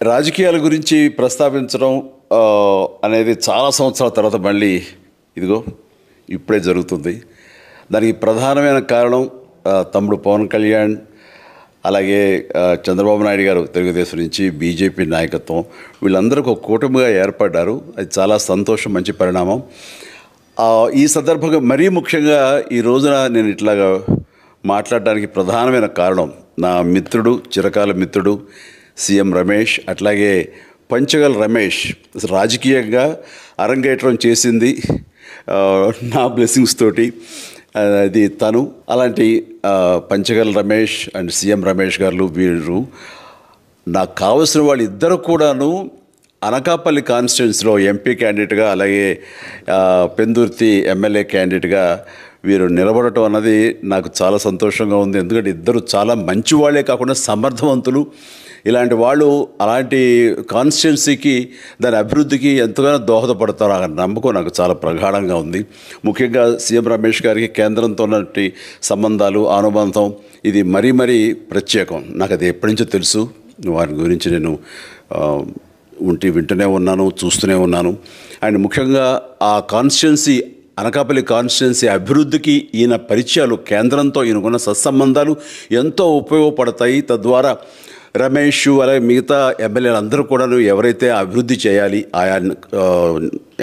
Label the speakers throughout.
Speaker 1: రాజకీయాల గురించి ప్రస్తావించడం అనేది చాలా సంవత్సరాల తర్వాత మళ్ళీ ఇదిగో ఇప్పుడే జరుగుతుంది. దానికి ప్రధానమైన కారణం తమ్ముడు పవన్ కళ్యాణ్, అలాగే చంద్రబాబు నాయుడు గారు తెలుగుదేశం నుంచి, బీజేపీ నాయకత్వం వీళ్ళందరూ ఒక కూటమిగా ఏర్పడ్డారు. అది చాలా సంతోషం, మంచి పరిణామం. ఈ సందర్భంగా మరీ ముఖ్యంగా ఈ రోజున నేను ఇట్లాగా మాట్లాడడానికి ప్రధానమైన కారణం నా మిత్రుడు, చిరకాల మిత్రుడు సీఎం రమేష్, అట్లాగే పంచగల్ రమేష్ రాజకీయంగా అరంగేట్రం చేసింది నా బ్లెస్సింగ్స్ తోటి. అది తను. అలాంటి పంచగల్ రమేష్ అండ్ సీఎం రమేష్ గారు వీరు నాకు కావలసిన వాళ్ళు ఇద్దరు కూడాను అనకాపల్లి కాన్స్టిట్యున్సీలో ఎంపీ క్యాండిడేట్గా, అలాగే పెందుర్తి ఎమ్మెల్యే క్యాండిడేట్గా వీరు నిలబడటం అన్నది నాకు చాలా సంతోషంగా ఉంది. ఎందుకంటే ఇద్దరు చాలా మంచి వాళ్ళే కాకుండా సమర్థవంతులు. ఇలాంటి వాళ్ళు అలాంటి కాన్స్టిట్యున్సీకి, దాని అభివృద్ధికి ఎంతగానో దోహదపడతారు అన్న నమ్మకం నాకు చాలా ప్రగాఢంగా ఉంది. ముఖ్యంగా సీఎం రమేష్ గారికి కేంద్రంతో ఉన్నటువంటి సంబంధాలు, అనుబంధం ఇది మరీ మరీ ప్రత్యేకం. నాకు అది ఎప్పటి నుంచో తెలుసు. వారి గురించి నేను వింటూనే ఉన్నాను, చూస్తూనే ఉన్నాను. అండ్ ముఖ్యంగా ఆ కాన్స్టిట్యున్సీ, అనకాపల్లి కాన్స్టిట్యున్సీ అభివృద్ధికి ఈయన పరిచయాలు, కేంద్రంతో ఈయనకున్న సత్సంబంధాలు ఎంతో ఉపయోగపడతాయి. తద్వారా రమేష్ అలాగే మిగతా ఎమ్మెల్యేలు అందరూ కూడా ఎవరైతే అభివృద్ధి చేయాలి ఆయా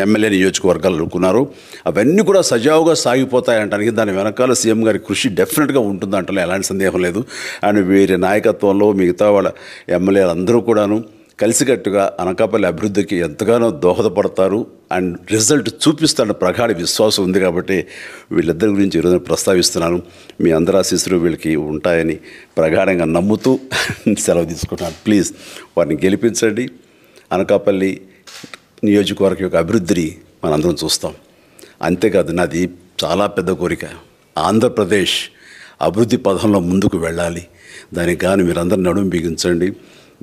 Speaker 1: ఎమ్మెల్యే నియోజకవర్గాలు అనుకున్నారో అవన్నీ కూడా సజావుగా సాగిపోతాయంటానికి దాని వెనకాల సీఎం గారి కృషి డెఫినెట్గా ఉంటుందంటే ఎలాంటి సందేహం లేదు. అండ్ వీరి నాయకత్వంలో మిగతా వాళ్ళ ఎమ్మెల్యేలు అందరూ కూడాను కలిసికట్టుగా అనకాపల్లి అభివృద్ధికి ఎంతగానో దోహదపడతారు అండ్ రిజల్ట్ చూపిస్తాడన్న ప్రగాఢ విశ్వాసం ఉంది. కాబట్టి వీళ్ళిద్దరి గురించి ఈరోజు ప్రస్తావిస్తున్నాను. మీ అందరి ఆశీస్సులు వీళ్ళకి ఉంటాయని ప్రగాఢంగా నమ్ముతూ సెలవు తీసుకుంటాను. ప్లీజ్ వారిని గెలిపించండి. అనకాపల్లి నియోజకవర్గం యొక్క అభివృద్ధిని మనందరం చూస్తాం. అంతేకాదు, నాది చాలా పెద్ద కోరిక, ఆంధ్రప్రదేశ్ అభివృద్ధి పథంలో ముందుకు వెళ్ళాలి. దానికి కానీ మీరందరూ నడుము బిగించండి.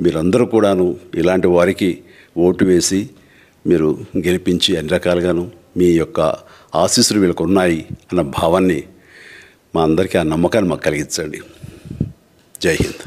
Speaker 1: మీరందరూ కూడాను ఇలాంటి వారికి ఓటు వేసి మీరు గెలిపించి అన్ని రకాలుగాను మీ యొక్క ఆశీస్సులు వీళ్ళకు ఉన్నాయి అన్న భావాన్ని మా అందరికీ, ఆ నమ్మకాన్ని మాకు కలిగించండి. జై హింద్.